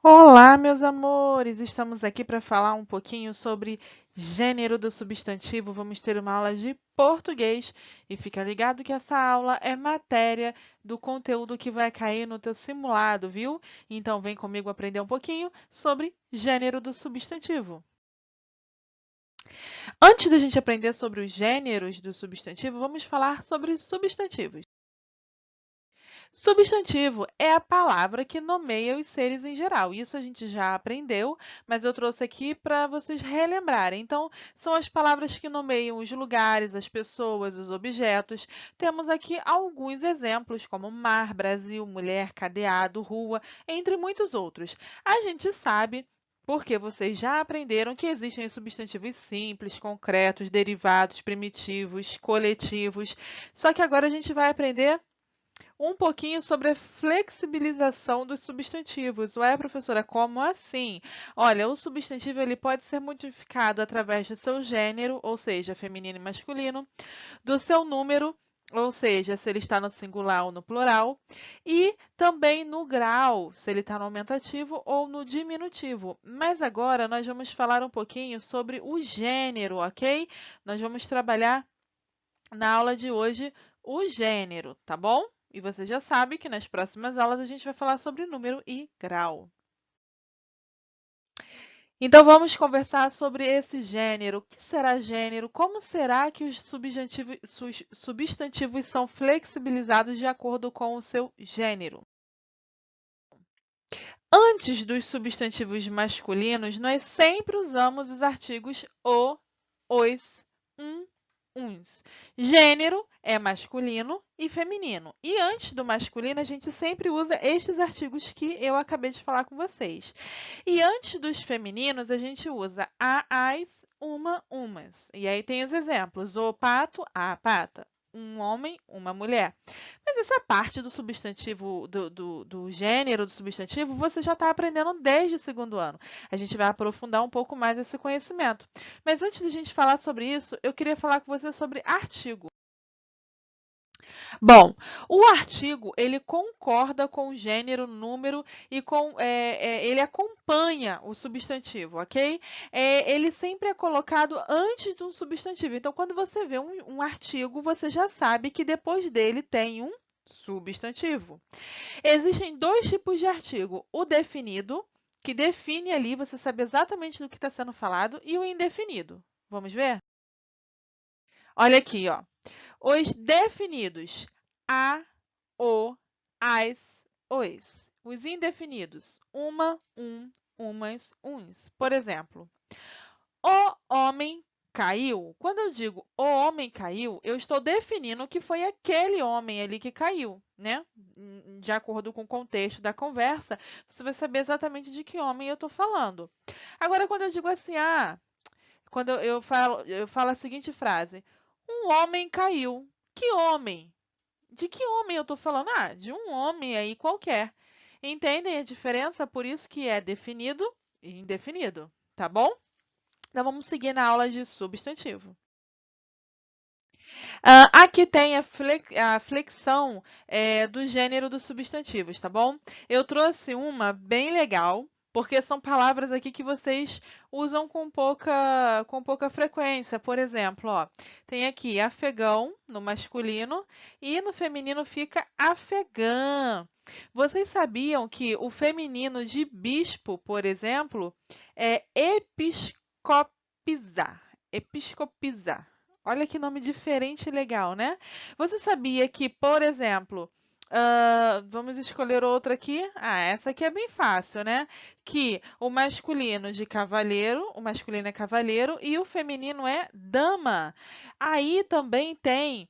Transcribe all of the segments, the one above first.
Olá, meus amores! Estamos aqui para falar um pouquinho sobre gênero do substantivo. Vamos ter uma aula de português e fica ligado que essa aula é matéria do conteúdo que vai cair no teu simulado, viu? Então vem comigo aprender um pouquinho sobre gênero do substantivo. Antes da gente aprender sobre os gêneros do substantivo, vamos falar sobre substantivos. Substantivo é a palavra que nomeia os seres em geral. Isso a gente já aprendeu, mas eu trouxe aqui para vocês relembrarem. Então, são as palavras que nomeiam os lugares, as pessoas, os objetos. Temos aqui alguns exemplos, como mar, Brasil, mulher, cadeado, rua, entre muitos outros. A gente sabe porque vocês já aprenderam que existem os substantivos simples, concretos, derivados, primitivos, coletivos. Só que agora a gente vai aprender um pouquinho sobre a flexibilização dos substantivos. Ué, professora, como assim? Olha, o substantivo ele pode ser modificado através do seu gênero, ou seja, feminino e masculino, do seu número, ou seja, se ele está no singular ou no plural, e também no grau, se ele está no aumentativo ou no diminutivo. Mas agora nós vamos falar um pouquinho sobre o gênero, ok? Nós vamos trabalhar na aula de hoje o gênero, tá bom? E você já sabe que nas próximas aulas a gente vai falar sobre número e grau. Então vamos conversar sobre esse gênero. O que será gênero? Como será que os substantivos são flexibilizados de acordo com o seu gênero? Antes dos substantivos masculinos, nós sempre usamos os artigos o, os, uns. Gênero é masculino e feminino. E antes do masculino, a gente sempre usa estes artigos que eu acabei de falar com vocês. E antes dos femininos, a gente usa a, as, uma, umas. E aí tem os exemplos: o pato, a pata. Um homem, uma mulher. Mas essa parte do substantivo, do gênero do substantivo, você já está aprendendo desde o segundo ano. A gente vai aprofundar um pouco mais esse conhecimento. Mas antes de a gente falar sobre isso, eu queria falar com você sobre artigo. Bom, o artigo ele concorda com o gênero, número e ele acompanha o substantivo, ok? Ele sempre é colocado antes de um substantivo. Então, quando você vê um artigo, você já sabe que depois dele tem um substantivo. Existem dois tipos de artigo: o definido, que define ali, você sabe exatamente do que está sendo falado, e o indefinido. Vamos ver? Olha aqui, ó. Os definidos: a, o, as, os. Os indefinidos: uma, umas, uns. Por exemplo, o homem caiu. Quando eu digo o homem caiu, eu estou definindo que foi aquele homem ali que caiu, né? De acordo com o contexto da conversa, você vai saber exatamente de que homem eu estou falando. Agora, quando eu digo assim, quando eu falo a seguinte frase: um homem caiu. Que homem? De que homem eu estou falando? De um homem aí qualquer. Entendem a diferença? Por isso que é definido e indefinido, tá bom? Então vamos seguir na aula de substantivo. Aqui tem a flexão do gênero dos substantivos, tá bom? Eu trouxe uma bem legal, porque são palavras aqui que vocês usam com pouca frequência. Por exemplo, ó, tem aqui afegão no masculino e no feminino fica afegã. Vocês sabiam que o feminino de bispo, por exemplo, é episcopizar? Episcopizar. Olha que nome diferente e legal, né? Você sabia que, por exemplo, vamos escolher outra aqui? Essa aqui é bem fácil, né? Que o masculino de cavalheiro, o masculino é cavalheiro e o feminino é dama. Aí também tem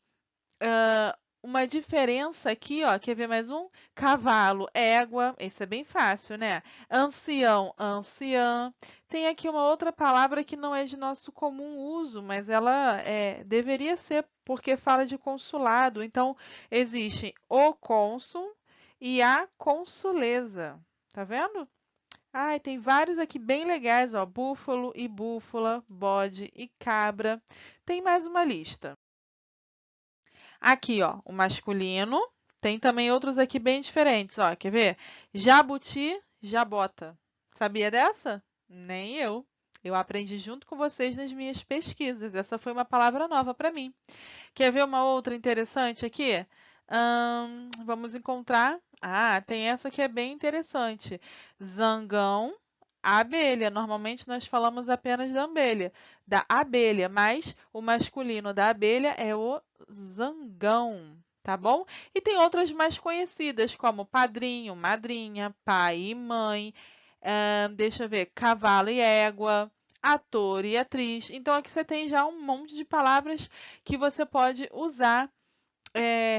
uma diferença aqui, ó. Quer ver mais um? Cavalo, égua. Esse é bem fácil, né? Ancião, anciã. Tem aqui uma outra palavra que não é de nosso comum uso, mas ela deveria ser porque fala de consulado. Então, existe o cônsul e a consuleza. Tá vendo? Tem vários aqui bem legais, ó. Búfalo e búfala, bode e cabra. Tem mais uma lista. Aqui, ó, o masculino. Tem também outros aqui bem diferentes, ó. Quer ver? Jabuti, jabota. Sabia dessa? Nem eu. Eu aprendi junto com vocês nas minhas pesquisas. Essa foi uma palavra nova para mim. Quer ver uma outra interessante aqui? Vamos encontrar. Ah, tem essa que é bem interessante. Zangão, abelha. Normalmente nós falamos apenas da abelha, mas o masculino da abelha é o zangão, tá bom? E tem outras mais conhecidas, como padrinho, madrinha, pai e mãe. Deixa eu ver, cavalo e égua, ator e atriz. Então aqui você tem já um monte de palavras que você pode usar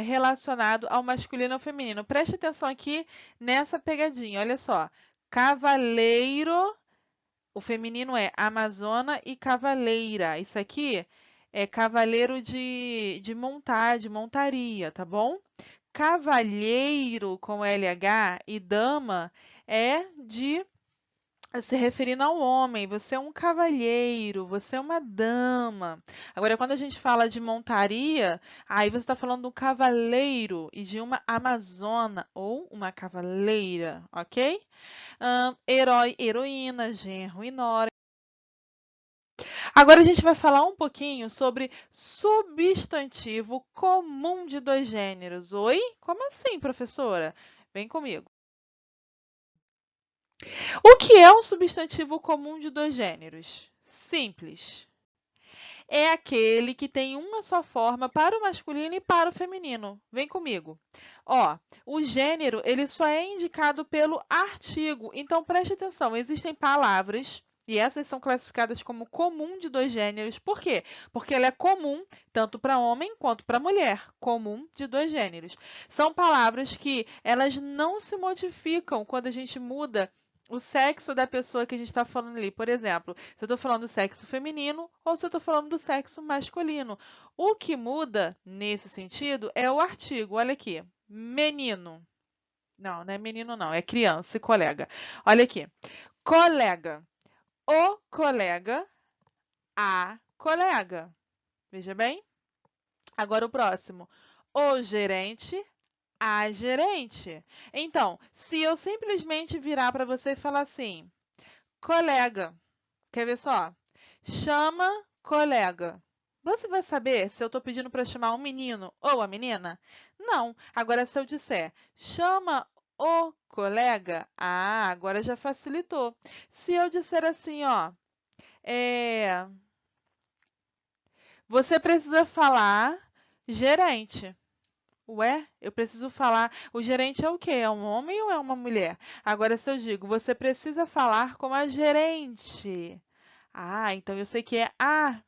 relacionado ao masculino e ao feminino. Preste atenção aqui nessa pegadinha, olha só. Cavaleiro, o feminino é amazona e cavaleira. Isso aqui é cavaleiro de montar, de montaria, tá bom? Cavalheiro com LH e dama é de se referindo ao homem, você é um cavalheiro, você é uma dama. Agora, quando a gente fala de montaria, aí você está falando do cavaleiro e de uma amazona ou uma cavaleira, ok? Herói, heroína, genro e nora. Agora a gente vai falar um pouquinho sobre substantivo comum de dois gêneros. Oi? Como assim, professora? Vem comigo. O que é um substantivo comum de dois gêneros? Simples. É aquele que tem uma só forma para o masculino e para o feminino. Vem comigo. Ó, o gênero, ele só é indicado pelo artigo. Então, preste atenção, existem palavras e essas são classificadas como comum de dois gêneros. Por quê? Porque ela é comum tanto para homem quanto para mulher. Comum de dois gêneros. São palavras que elas não se modificam quando a gente muda o sexo da pessoa que a gente está falando ali. Por exemplo, se eu estou falando do sexo feminino ou se eu estou falando do sexo masculino. O que muda nesse sentido é o artigo. Olha aqui. Menino. Não, não é menino, não. É criança e colega. Olha aqui. Colega. O colega. A colega. Veja bem. Agora o próximo. O gerente. A gerente. Então, se eu simplesmente virar para você e falar assim, colega, quer ver só? Chama colega. Você vai saber se eu estou pedindo para chamar um menino ou a menina? Não. Agora, se eu disser chama o colega, agora já facilitou. Se eu disser assim, ó, você precisa falar gerente. Ué, eu preciso falar. O gerente é o quê? É um homem ou é uma mulher? Agora, se eu digo, você precisa falar com a gerente. Então eu sei que é a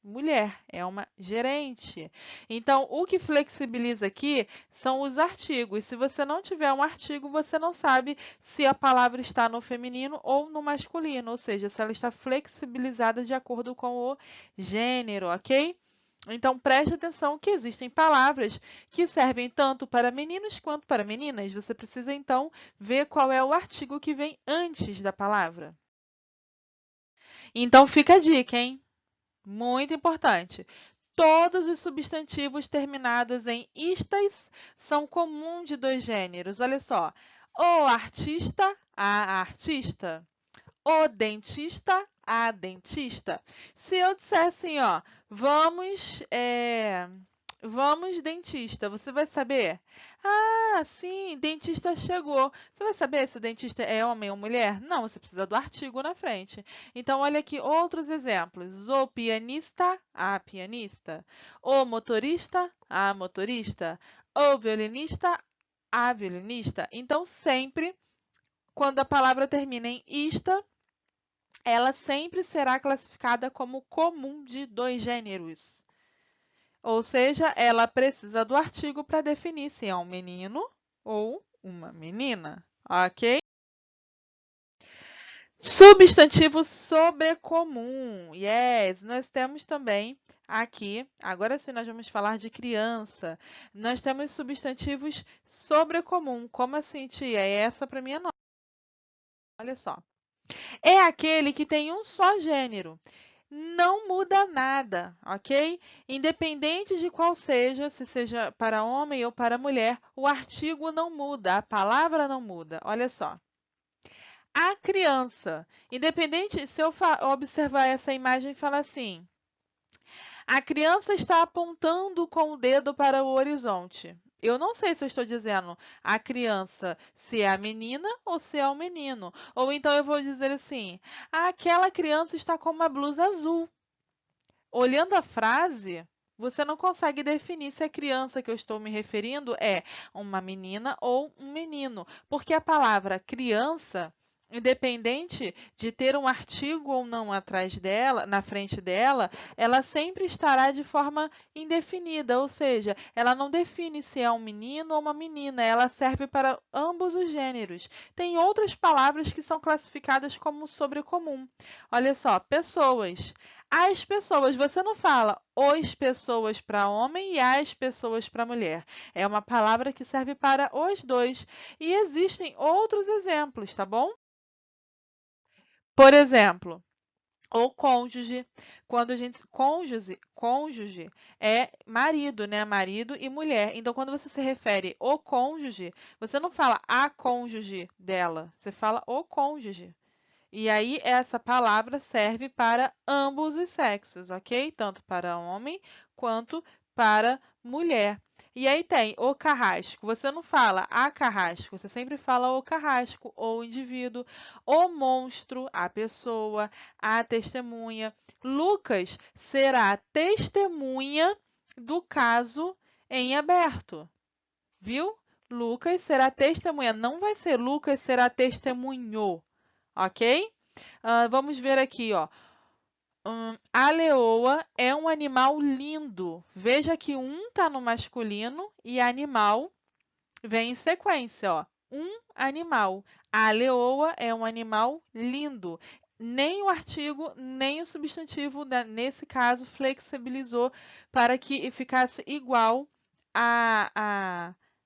mulher, é uma gerente. Então, o que flexibiliza aqui são os artigos. Se você não tiver um artigo, você não sabe se a palavra está no feminino ou no masculino, ou seja, se ela está flexibilizada de acordo com o gênero, ok? Então, preste atenção que existem palavras que servem tanto para meninos quanto para meninas. Você precisa, então, ver qual é o artigo que vem antes da palavra. Então, fica a dica, hein? Muito importante. Todos os substantivos terminados em istas são comuns de dois gêneros. Olha só. O artista, a artista. O dentista, a dentista. Se eu disser assim, ó, vamos dentista, você vai saber? Sim, dentista chegou. Você vai saber se o dentista é homem ou mulher? Não, você precisa do artigo na frente. Então, olha aqui outros exemplos. O pianista, a pianista. O motorista, a motorista. O violinista, a violinista. Então, sempre, quando a palavra termina em ista, ela sempre será classificada como comum de dois gêneros. Ou seja, ela precisa do artigo para definir se é um menino ou uma menina, ok? Substantivo sobrecomum. Yes, nós temos também aqui, agora sim nós vamos falar de criança. Nós temos substantivos sobrecomum. Como assim, tia? É essa para minha nota. Olha só. É aquele que tem um só gênero. Não muda nada, ok? Independente de qual seja, se seja para homem ou para mulher, o artigo não muda, a palavra não muda. Olha só. A criança, independente, se eu observar essa imagem e falar assim, a criança está apontando com o dedo para o horizonte. Eu não sei se eu estou dizendo a criança se é a menina ou se é o menino. Ou então eu vou dizer assim: aquela criança está com uma blusa azul. Olhando a frase, você não consegue definir se a criança que eu estou me referindo é uma menina ou um menino, porque a palavra criança, independente de ter um artigo ou não atrás dela, na frente dela, ela sempre estará de forma indefinida, ou seja, ela não define se é um menino ou uma menina, ela serve para ambos os gêneros. Tem outras palavras que são classificadas como sobrecomum. Olha só, pessoas. As pessoas, você não fala os pessoas para homem e as pessoas para mulher. É uma palavra que serve para os dois. E existem outros exemplos, tá bom? Por exemplo, o cônjuge, quando a gente cônjuge é marido, né? Marido e mulher. Então, quando você se refere ao cônjuge, você não fala a cônjuge dela, você fala o cônjuge. E aí, essa palavra serve para ambos os sexos, ok? Tanto para homem quanto para mulher. E aí tem o carrasco. Você não fala a carrasco, você sempre fala o carrasco, ou o indivíduo, o monstro, a pessoa, a testemunha. Lucas será testemunha do caso em aberto, viu? Lucas será testemunha, não vai ser Lucas será testemunho, ok? Vamos ver aqui, ó. A leoa é um animal lindo. Veja que um está no masculino e animal vem em sequência, ó. Um animal. A leoa é um animal lindo. Nem o artigo, nem o substantivo, nesse caso, flexibilizou para que ficasse igual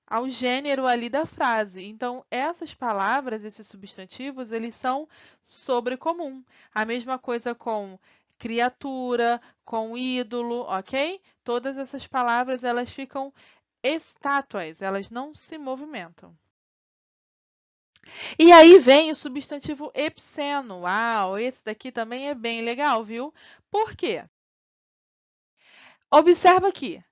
ao gênero ali da frase. Então, essas palavras, esses substantivos, eles são sobrecomum. A mesma coisa com criatura, com ídolo, ok? Todas essas palavras, elas ficam estátuas, elas não se movimentam. E aí vem o substantivo epiceno. Uau, esse daqui também é bem legal, viu? Por quê? Observa aqui.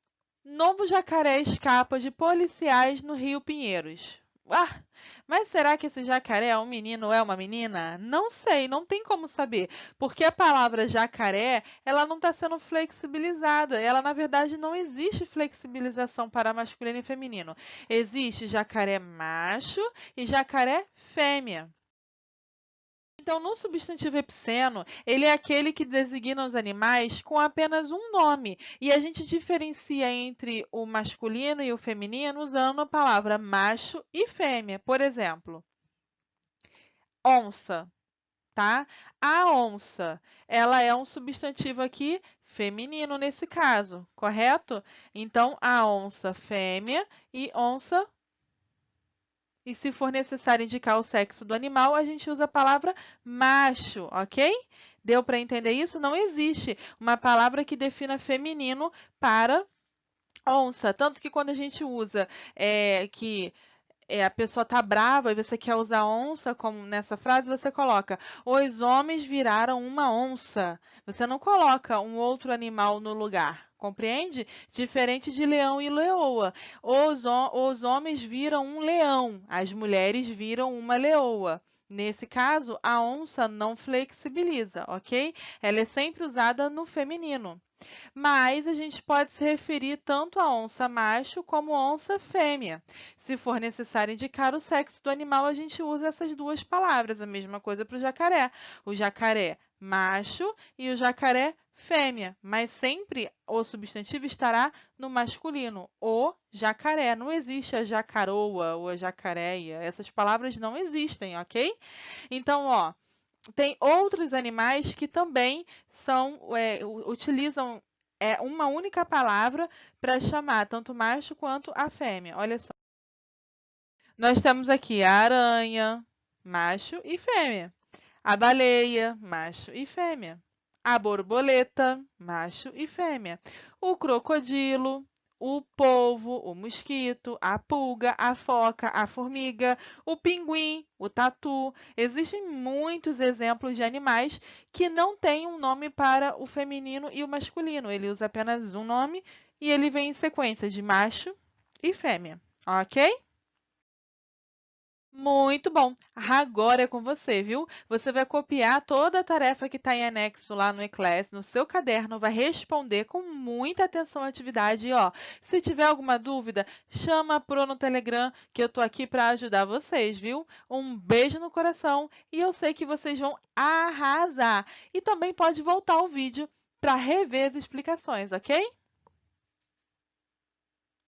Novo jacaré escapa de policiais no Rio Pinheiros. Ah, mas será que esse jacaré é um menino ou é uma menina? Não sei, não tem como saber, porque a palavra jacaré, ela não está sendo flexibilizada. Ela, na verdade, não existe flexibilização para masculino e feminino. Existe jacaré macho e jacaré fêmea. Então, no substantivo epiceno, ele é aquele que designa os animais com apenas um nome, e a gente diferencia entre o masculino e o feminino usando a palavra macho e fêmea. Por exemplo, onça, tá? A onça, ela é um substantivo aqui feminino nesse caso, correto? Então, a onça fêmea e onça. E se for necessário indicar o sexo do animal, a gente usa a palavra macho, ok? Deu para entender isso? Não existe uma palavra que defina feminino para onça. Tanto que quando a gente usa que a pessoa tá brava e você quer usar onça, como nessa frase, você coloca: os homens viraram uma onça. Você não coloca um outro animal no lugar. Compreende? Diferente de leão e leoa. Os homens viram um leão, as mulheres viram uma leoa. Nesse caso, a onça não flexibiliza, ok? Ela é sempre usada no feminino. Mas a gente pode se referir tanto a onça macho como onça fêmea. Se for necessário indicar o sexo do animal, a gente usa essas duas palavras. A mesma coisa para o jacaré. O jacaré macho e o jacaré fêmea, mas sempre o substantivo estará no masculino, o jacaré. Não existe a jacaroa ou a jacareia. Essas palavras não existem, ok? Então, ó, tem outros animais que também utilizam uma única palavra para chamar tanto o macho quanto a fêmea. Olha só. Nós temos aqui a aranha, macho e fêmea. A baleia, macho e fêmea. A borboleta, macho e fêmea. O crocodilo, o polvo, o mosquito, a pulga, a foca, a formiga, o pinguim, o tatu. Existem muitos exemplos de animais que não têm um nome para o feminino e o masculino. Ele usa apenas um nome e ele vem em sequência de macho e fêmea, ok? Muito bom. Agora é com você, viu? Você vai copiar toda a tarefa que está em anexo lá no eClass, no seu caderno, vai responder com muita atenção à atividade. E, ó, se tiver alguma dúvida, chama a Pro no Telegram, que eu tô aqui para ajudar vocês, viu? Um beijo no coração e eu sei que vocês vão arrasar. E também pode voltar o vídeo para rever as explicações, ok?